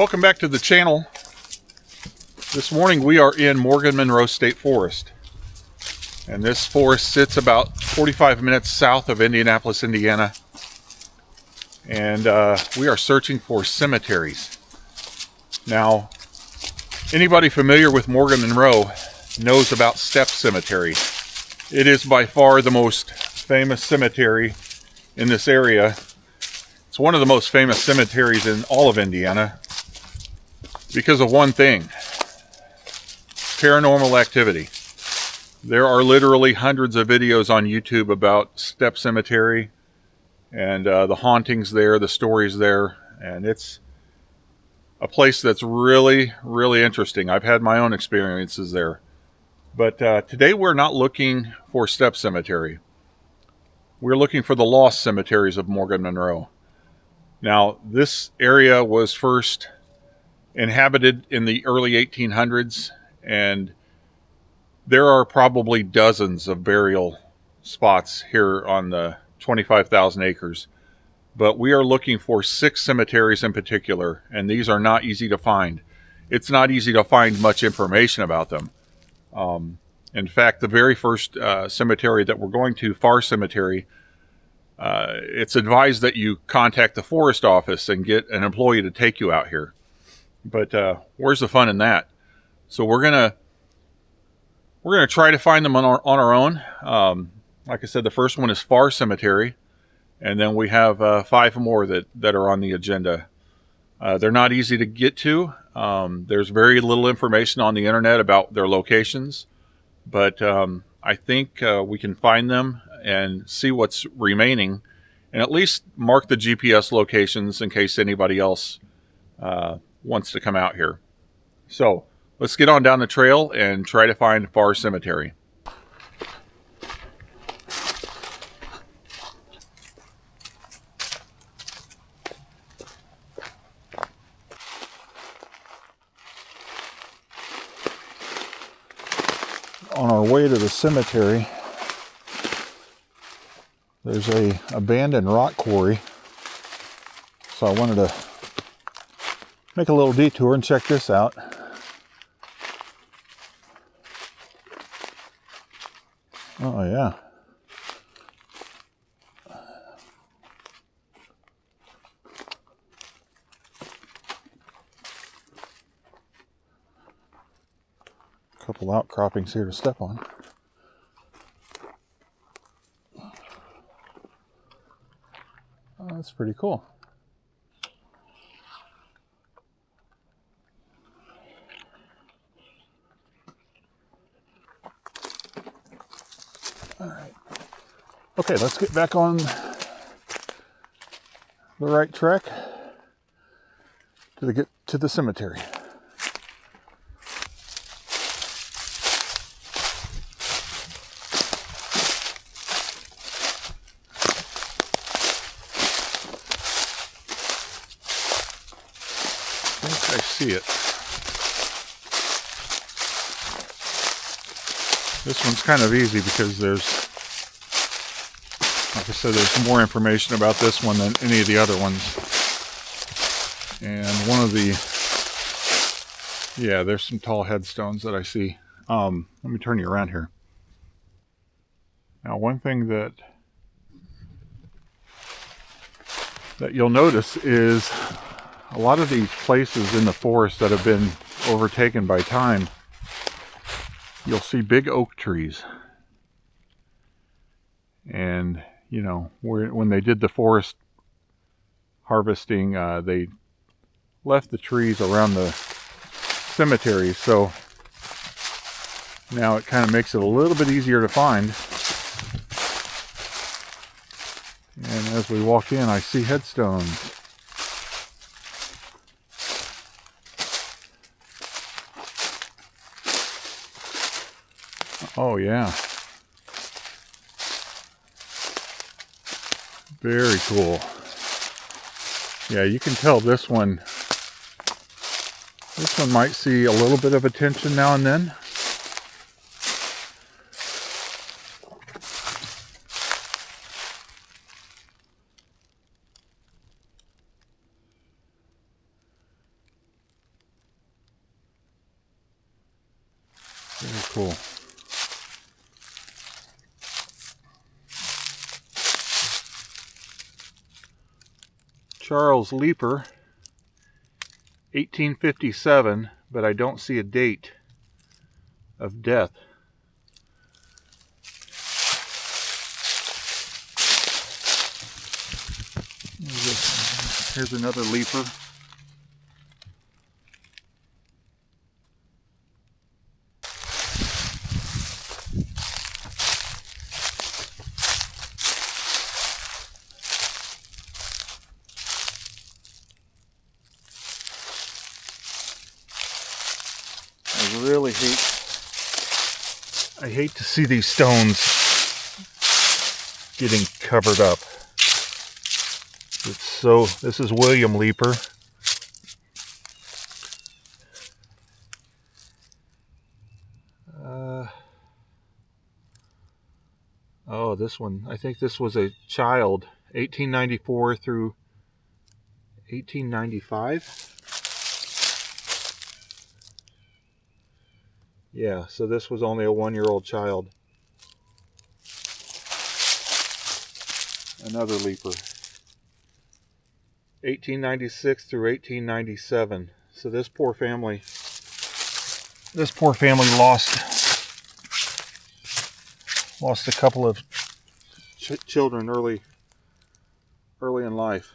Welcome back to the channel. This morning we are in Morgan-Monroe State Forest. And this forest sits about 45 minutes south of Indianapolis, Indiana. And we are searching for cemeteries. Now, anybody familiar with Morgan-Monroe knows about Stepp Cemetery. It is by far the most famous cemetery in this area. It's one of the most famous cemeteries in all of Indiana because of one thing: paranormal activity. There are literally hundreds of videos on YouTube about Stepp Cemetery and the hauntings there, the stories there, and it's a place that's really, really interesting. I've had my own experiences there. But today we're not looking for Stepp Cemetery. We're looking for the lost cemeteries of Morgan-Monroe. Now, this area was first inhabited in the early 1800s, and there are probably dozens of burial spots here on the 25,000 acres. But we are looking for 6 cemeteries in particular, and these are not easy to find. It's not easy to find much information about them. In fact, the very first cemetery that we're going to, Far Cemetery, it's advised that you contact the forest office and get an employee to take you out here. But where's the fun in that? So we're gonna try to find them on our own. Like I said, the first one is Far Cemetery, and then we have 5 more that are on the agenda. They're not easy to get to. There's very little information on the internet about their locations, but I think we can find them and see what's remaining, and at least mark the GPS locations in case anybody else wants to come out here. So let's get on down the trail and try to find Far Cemetery. On our way to the cemetery, there's a abandoned rock quarry, so I wanted to make a little detour and check this out. Oh yeah. A couple outcroppings here to step on. Oh, that's pretty cool. All right. Okay, let's get back on the right track to get to the cemetery. I see it. This one's kind of easy because there's, like I said, there's more information about this one than any of the other ones. And one of the, yeah, there's some tall headstones that I see. Let me turn you around here. Now, one thing that you'll notice is a lot of these places in the forest that have been overtaken by time, you'll see big oak trees. And, you know, when they did the forest harvesting, they left the trees around the cemetery. So now it kind of makes it a little bit easier to find. And as we walk in, I see headstones. Oh yeah. Very cool. Yeah, you can tell this one might see a little bit of attention now and then. Very cool. Charles Leeper, 1857, but I don't see a date of death. Here's another leaper. I hate to see these stones getting covered up. This is William Leeper. Oh, this one, I think this was a child, 1894 through 1895. Yeah, so this was only a 1-year-old child. Another leaper. 1896 through 1897. So this poor family lost a couple of children early in life.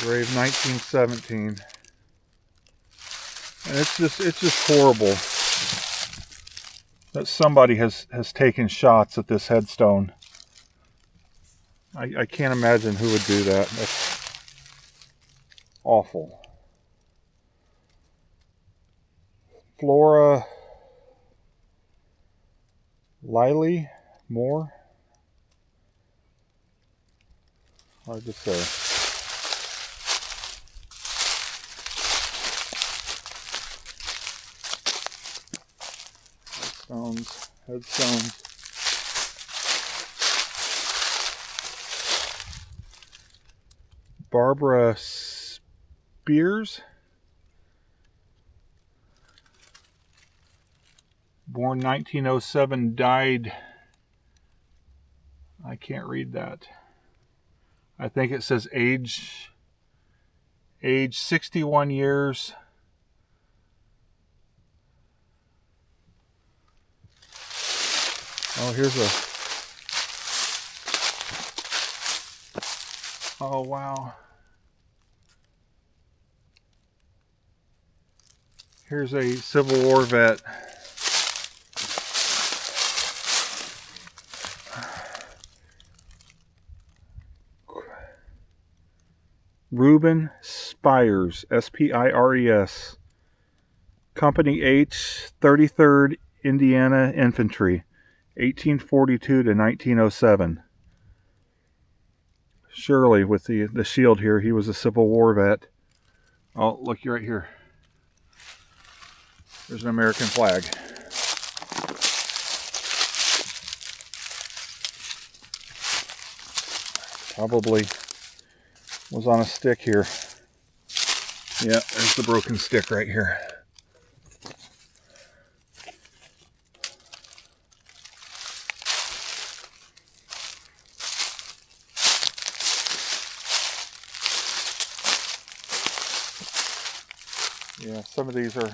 Grave 1917, and it's just horrible that somebody has taken shots at this headstone. I can't imagine who would do that. That's awful. Flora Liley Moore, hard to say. Headstones. Barbara Spears, born 1907, died, I can't read that. I think it says age 61 years. Oh, oh wow. Here's a Civil War vet. Reuben Spires, S-P-I-R-E-S. Company H, 33rd Indiana Infantry, 1842 to 1907. Surely, with the shield here, he was a Civil War vet. Oh, look right here. There's an American flag. Probably was on a stick here. Yeah, there's the broken stick right here. Yeah, some of these are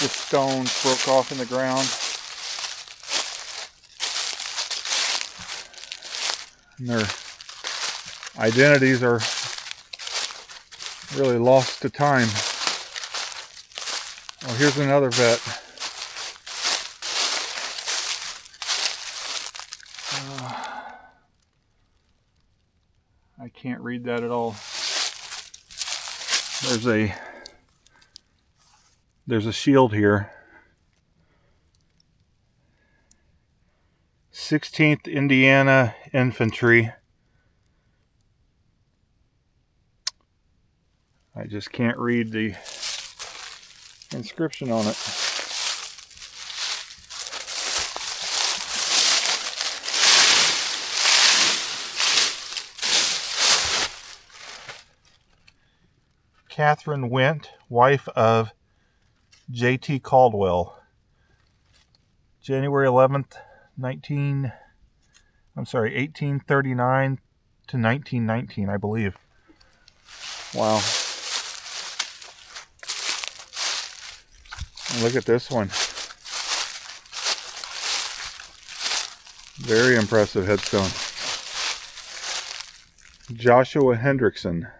just stones broke off in the ground. And their identities are really lost to time. Oh, here's another vet. I can't read that at all. There's a shield here. 16th Indiana Infantry. I just can't read the inscription on it. Catherine Went, wife of J.T. Caldwell. January 11th, 1839 to 1919, I believe. Wow. And look at this one. Very impressive headstone. Joshua Hendrickson.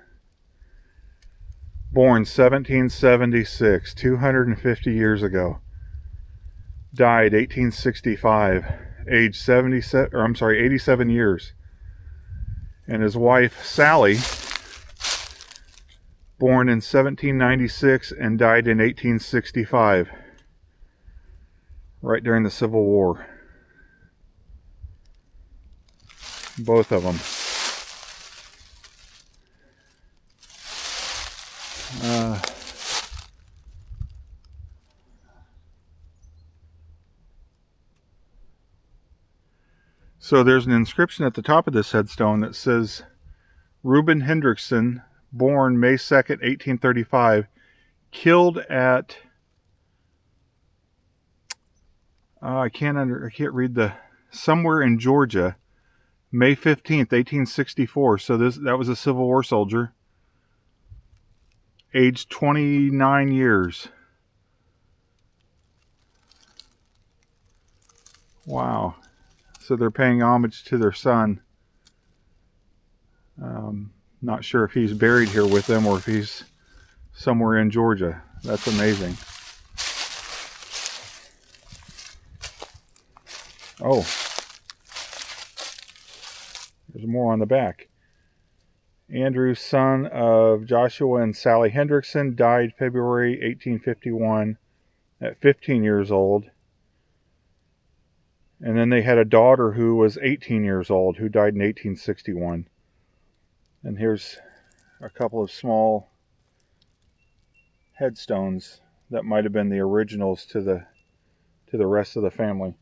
Born 1776, 250 years ago. Died 1865, aged 87 years. And his wife, Sally, born in 1796 and died in 1865, right during the Civil War. Both of them. So there's an inscription at the top of this headstone that says, Reuben Hendrickson, born May 2nd, 1835, killed at, I can't read somewhere in Georgia, May 15th, 1864. So that was a Civil War soldier, aged 29 years. Wow. So they're paying homage to their son. Not sure if he's buried here with them or if he's somewhere in Georgia. That's amazing. Oh, there's more on the back. Andrew, son of Joshua and Sally Hendrickson, died February 1851 at 15 years old. And then they had a daughter who was 18 years old, who died in 1861. And here's a couple of small headstones that might have been the originals to the rest of the family.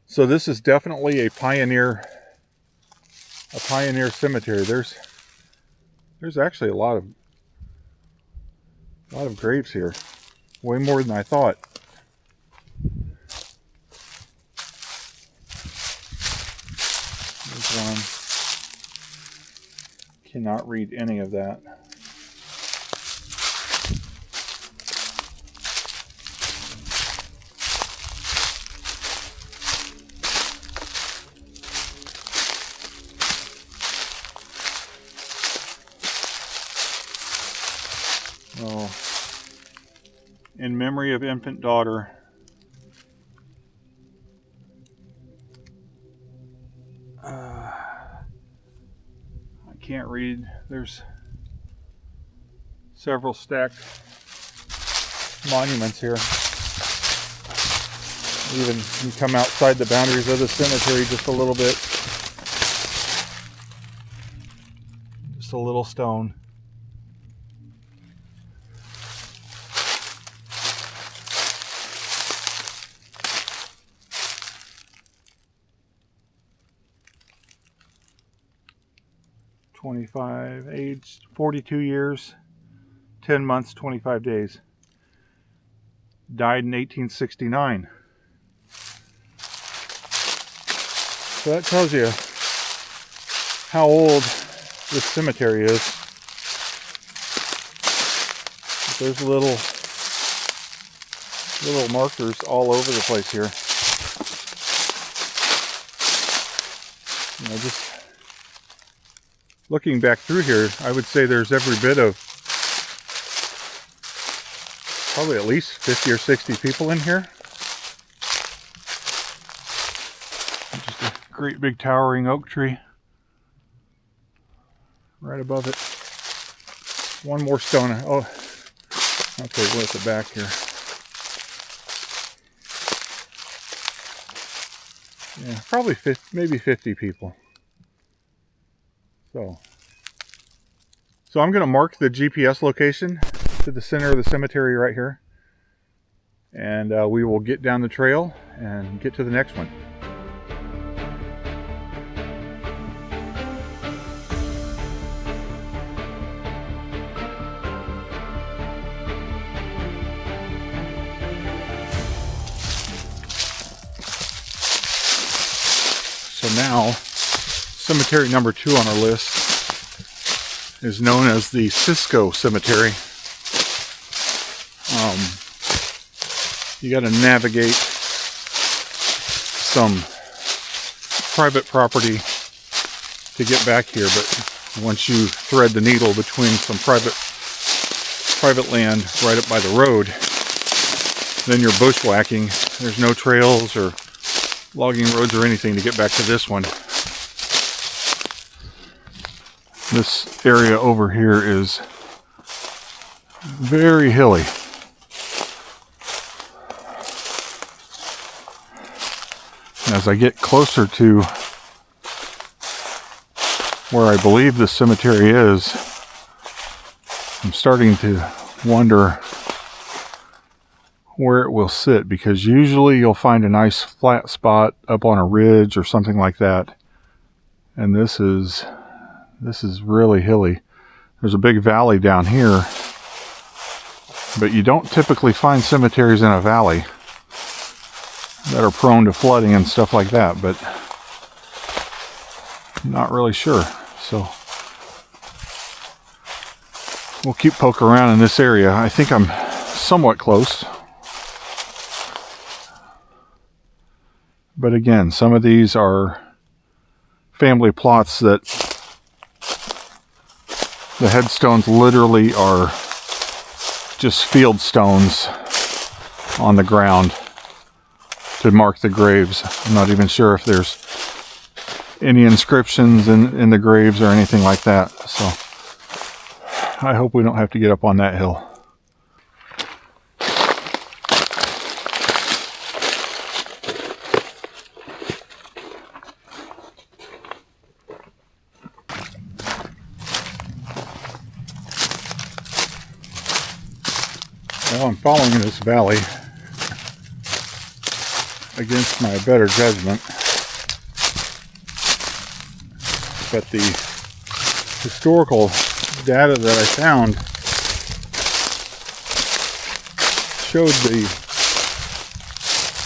So this is definitely a pioneer cemetery. There's actually a lot of graves here. Way more than I thought. One. Cannot read any of that. Oh. In memory of infant daughter. Can't read. There's several stacked monuments here. Even you come outside the boundaries of the cemetery just a little bit. Just a little stone. Aged 42 years, 10 months, 25 days. Died in 1869. So that tells you how old this cemetery is. There's little markers all over the place here. You know, just looking back through here, I would say there's every bit of probably at least 50 or 60 people in here. Just a great big towering oak tree right above it. One more stone. Oh, okay, we're at the back here. Yeah, probably 50, maybe 50 people. So I'm going to mark the GPS location to the center of the cemetery right here. And we will get down the trail and get to the next one. So now, cemetery number 2 on our list is known as the Cisco Cemetery. You got to navigate some private property to get back here, but once you thread the needle between some private land right up by the road, then you're bushwhacking. There's no trails or logging roads or anything to get back to this one. This area over here is very hilly. And as I get closer to where I believe the cemetery is, I'm starting to wonder where it will sit, because usually you'll find a nice flat spot up on a ridge or something like that. And this is really hilly. There's a big valley down here, but you don't typically find cemeteries in a valley that are prone to flooding and stuff like that, but I'm not really sure. So we'll keep poking around in this area. I think I'm somewhat close. But again, some of these are family plots that the headstones literally are just field stones on the ground to mark the graves. I'm not even sure if there's any inscriptions in the graves or anything like that. So I hope we don't have to get up on that hill. Well, I'm following this valley against my better judgment, but the historical data that I found showed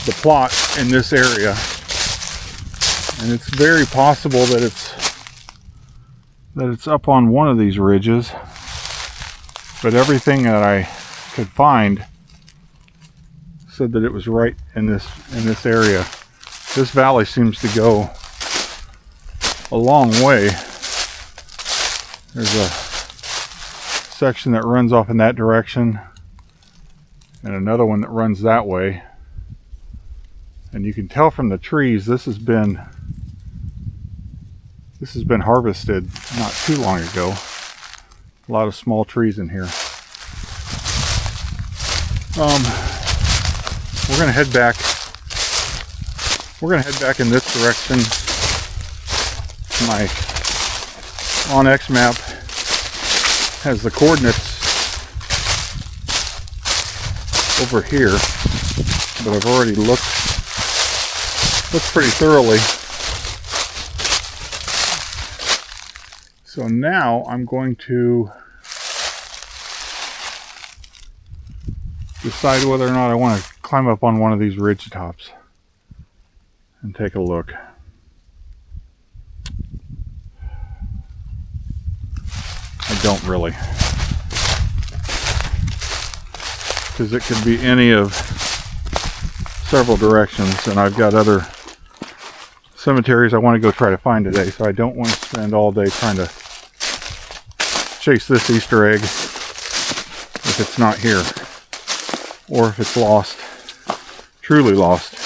the plot in this area, and it's very possible that it's up on one of these ridges, but everything that I could find said that it was right in this area. This valley seems to go a long way. There's a section that runs off in that direction and another one that runs that way, and you can tell from the trees this has been harvested not too long ago. A lot of small trees in here. We're gonna head back. We're gonna head back in this direction. My OnX map has the coordinates over here, but I've already looked pretty thoroughly. So now I'm going to decide whether or not I want to climb up on one of these ridge tops and take a look. I don't really, because it could be any of several directions, and I've got other cemeteries I want to go try to find today, so I don't want to spend all day trying to chase this Easter egg if it's not here, or if it's lost, truly lost.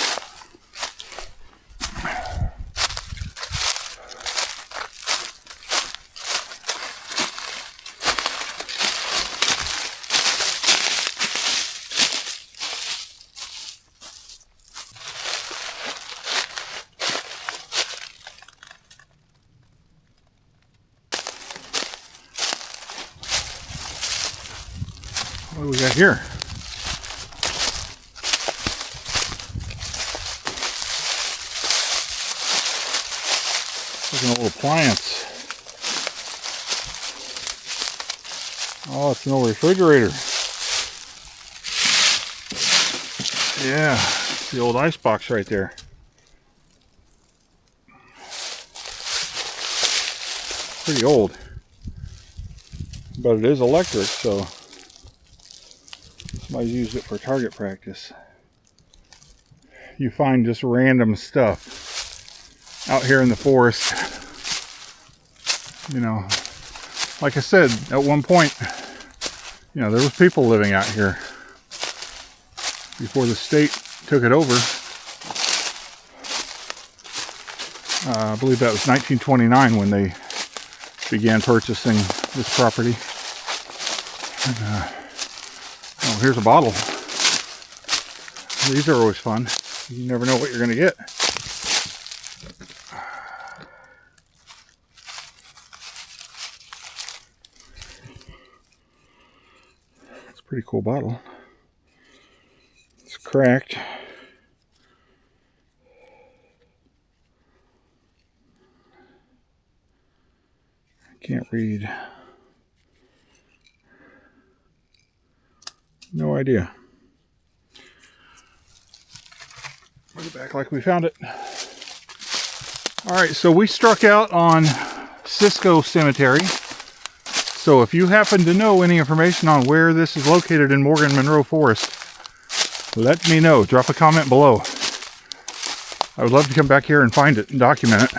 What do we got here? Looking at little plants. Oh, it's an old refrigerator. Yeah, it's the old ice box right there. pretty old. But it is electric, so somebody's used it for target practice. You find just random stuff out here in the forest. You know, like I said, at one point, you know, there was people living out here before the state took it over. I believe that was 1929 when they began purchasing this property. And, oh, here's a bottle. These are always fun. You never know what you're going to get. It's a pretty cool bottle. It's cracked. I can't read. No idea. Put it back like we found it. Alright, so we struck out on Cisco Cemetery. So if you happen to know any information on where this is located in Morgan-Monroe Forest, let me know. Drop a comment below. I would love to come back here and find it and document it.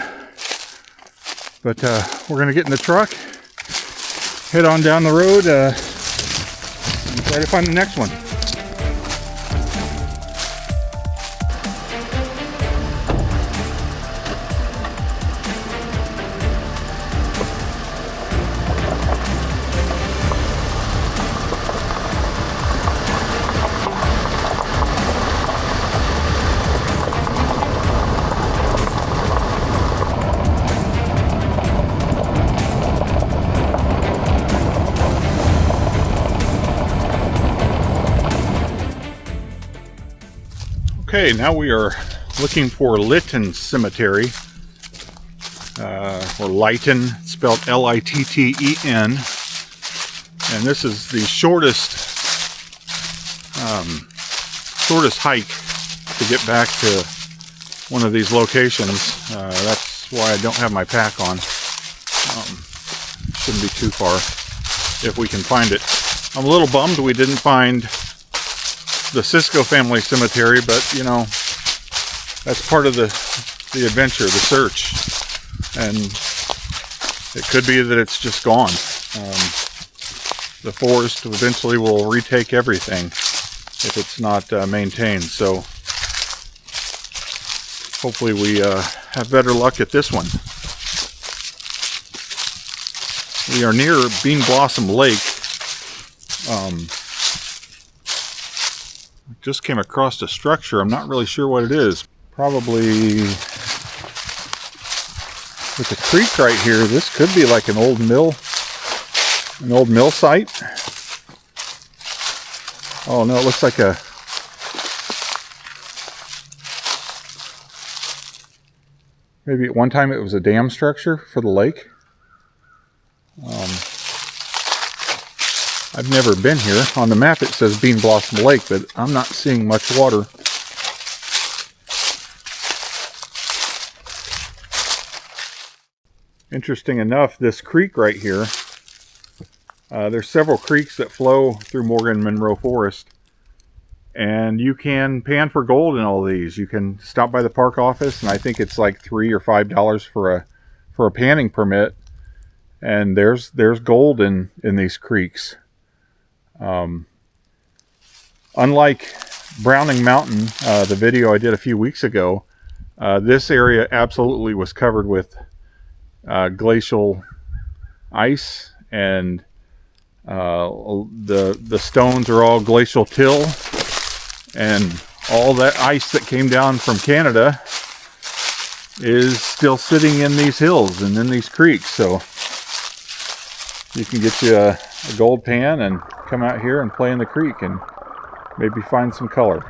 But we're going to get in the truck, head on down the road, and try to find the next one. Okay, now we are looking for Lytton Cemetery, or Lytton, spelled L-I-T-T-E-N, and this is the shortest hike to get back to one of these locations. That's why I don't have my pack on. Shouldn't be too far if we can find it. I'm a little bummed we didn't find the Cisco family cemetery, but you know, that's part of the adventure, the search, and it could be that it's just gone. The forest eventually will retake everything if it's not maintained, so hopefully we have better luck at this one. We are near Bean Blossom Lake. Just came across a structure. I'm not really sure what it is. Probably with a creek right here. This could be like an old mill site. Oh no, it looks like maybe at one time it was a dam structure for the lake. I've never been here. On the map it says Bean Blossom Lake, but I'm not seeing much water. Interesting enough, this creek right here, there's several creeks that flow through Morgan-Monroe Forest, and you can pan for gold in all these. You can stop by the park office, and I think it's like $3 or $5 for a panning permit, and there's gold in these creeks. Unlike Browning Mountain, the video I did a few weeks ago, this area absolutely was covered with glacial ice, and the stones are all glacial till, and all that ice that came down from Canada is still sitting in these hills and in these creeks. So you can get you a gold pan and come out here and play in the creek and maybe find some color.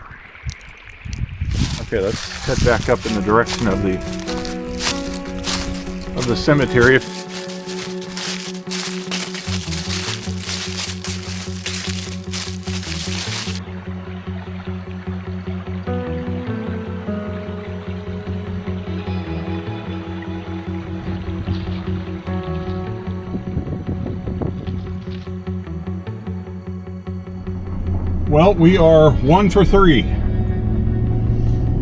Okay, let's head back up in the direction of the cemetery. Well, we are 1 for 3,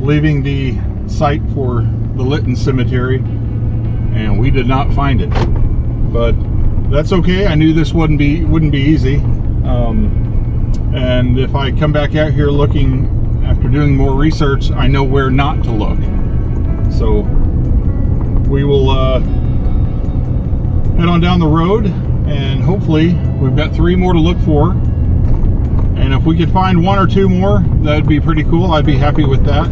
leaving the site for the Lytton Cemetery, and we did not find it. But that's okay. I knew this wouldn't be easy. And if I come back out here looking after doing more research, I know where not to look. So we will head on down the road, and hopefully we've got 3 more to look for. And if we could find 1 or 2 more, that'd be pretty cool. I'd be happy with that.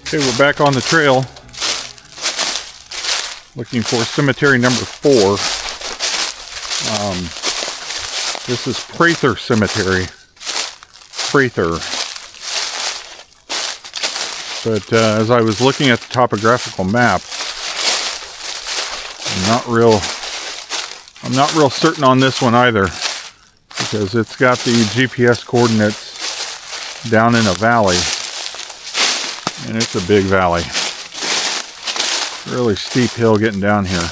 Okay, we're back on the trail, looking for cemetery number 4. This is Prather Cemetery. Prather. But as I was looking at the topographical map, I'm not real certain on this one either, because it's got the GPS coordinates down in a valley, and it's a big valley. Really steep hill getting down here.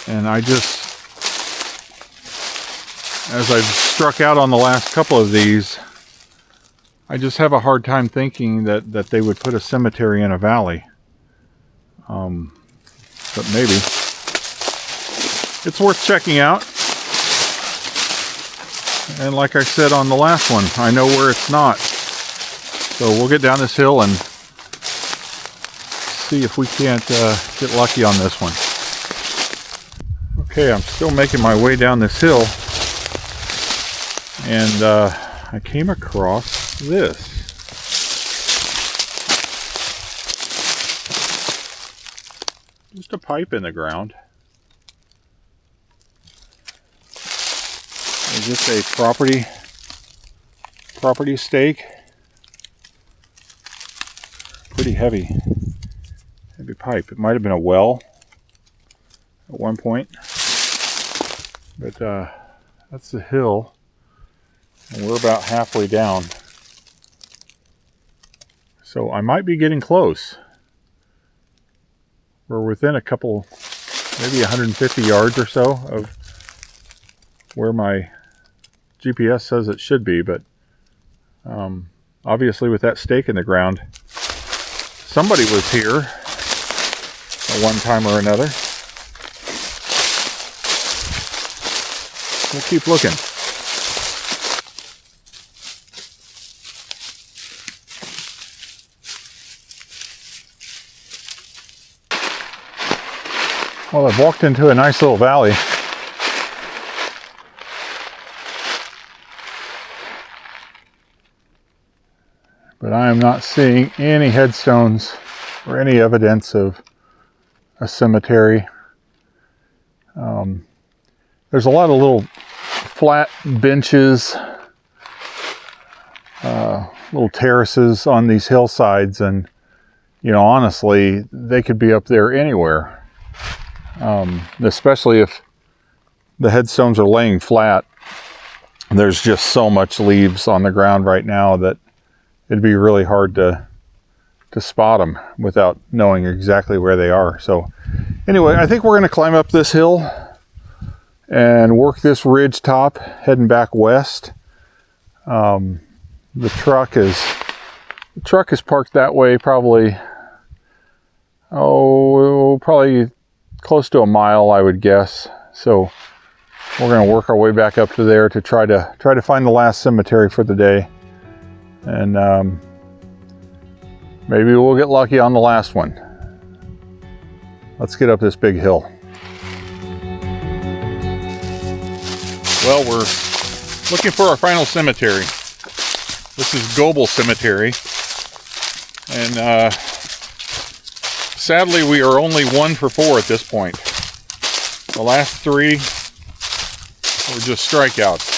And as I've struck out on the last couple of these, I just have a hard time thinking that they would put a cemetery in a valley. But maybe. It's worth checking out. And like I said on the last one, I know where it's not. So we'll get down this hill and see if we can't get lucky on this one. Okay, I'm still making my way down this hill, and I came across this. Just a pipe in the ground. Is this a property stake? Pretty heavy pipe. It might have been a well at one point. But that's the hill, and we're about halfway down. So I might be getting close. We're within a couple, maybe 150 yards or so of where my GPS says it should be, but obviously with that stake in the ground, somebody was here at one time or another. We'll keep looking. Well, I've walked into a nice little valley. But I am not seeing any headstones or any evidence of a cemetery. There's a lot of little flat benches, little terraces on these hillsides, and honestly, they could be up there anywhere. Especially if the headstones are laying flat. There's just so much leaves on the ground right now that it'd be really hard to spot them without knowing exactly where they are. So anyway, I think we're going to climb up this hill and work this ridge top, heading back west. The truck is parked that way, probably close to a mile, I would guess. So we're going to work our way back up to there to try to find the last cemetery for the day, and maybe we'll get lucky on the last one. Let's get up this big hill. Well, we're looking for our final cemetery. This is Goebel Cemetery, and sadly we are only 1 for 4 at this point. The last 3 were just strikeouts.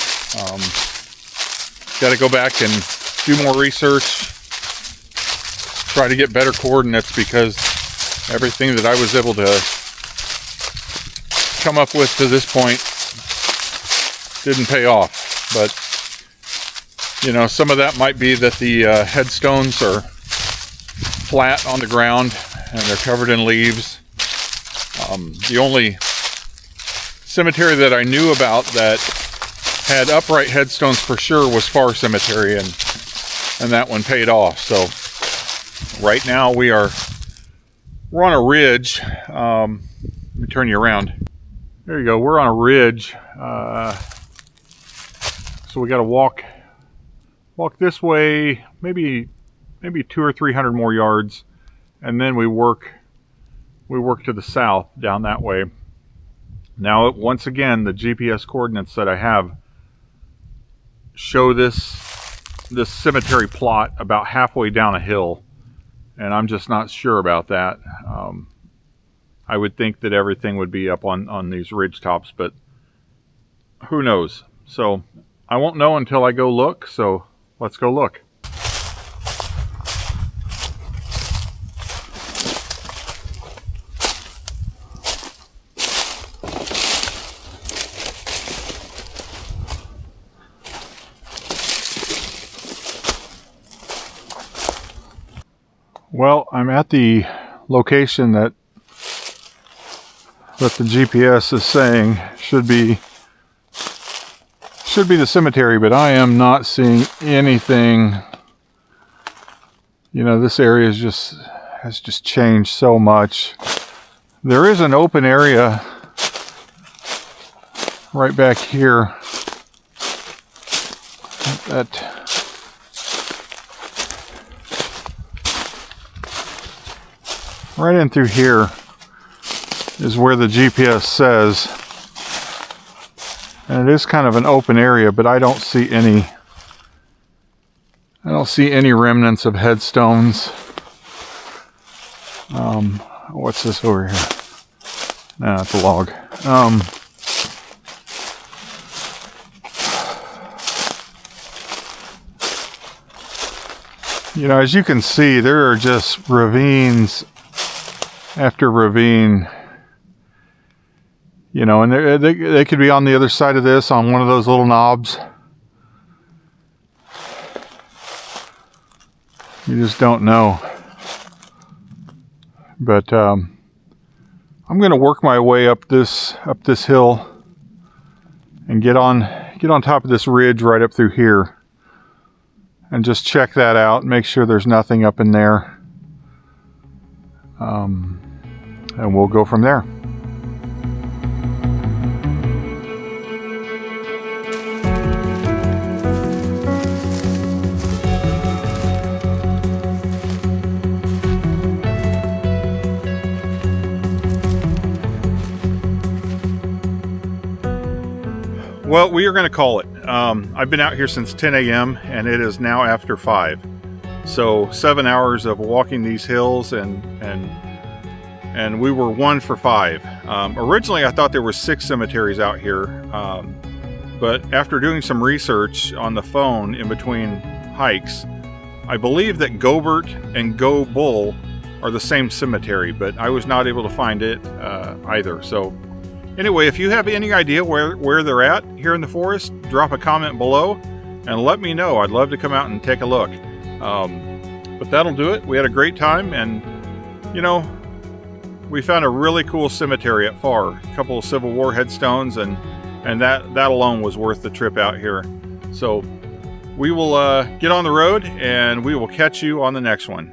Got to go back and do more research, try to get better coordinates, because everything that I was able to come up with to this point didn't pay off. But you know, some of that might be that the headstones are flat on the ground and they're covered in leaves. The only cemetery that I knew about that had upright headstones for sure was Far Cemetery, and that one paid off. So right now we're on a ridge. Let me turn you around. There you go. We're on a ridge. So we got to walk this way, maybe 200 or 300 more yards, and then we work to the south down that way. Now, once again, the GPS coordinates that I have show this cemetery plot about halfway down a hill, and I'm just not sure about that. I would think that everything would be up on these ridge tops, but who knows? So I won't know until I go look, so let's go look. Well, I'm at the location that the GPS is saying should be the cemetery, but I am not seeing anything. You know, this area has just changed so much. There is an open area right back here that right in through here is where the GPS says, and it is kind of an open area, but I don't see any remnants of headstones. What's this over here? Nah, it's a log. You know, as you can see, there are just ravines after ravine. You know, and they could be on the other side of this on one of those little knobs. You just don't know. But I'm going to work my way up this hill and get on top of this ridge right up through here, and just check that out. Make sure there's nothing up in there, and we'll go from there. Well, we are going to call it. I've been out here since 10 a.m. and it is now after 5. So 7 hours of walking these hills, and we were 1 for 5. Originally, I thought there were 6 cemeteries out here, but after doing some research on the phone in between hikes, I believe that Gobert and Go Bull are the same cemetery, but I was not able to find it either. So anyway, if you have any idea where they're at here in the forest, drop a comment below and let me know. I'd love to come out and take a look. But that'll do it. We had a great time, and you know, we found a really cool cemetery at Far. A couple of Civil War headstones, and that alone was worth the trip out here. So we will get on the road, and we will catch you on the next one.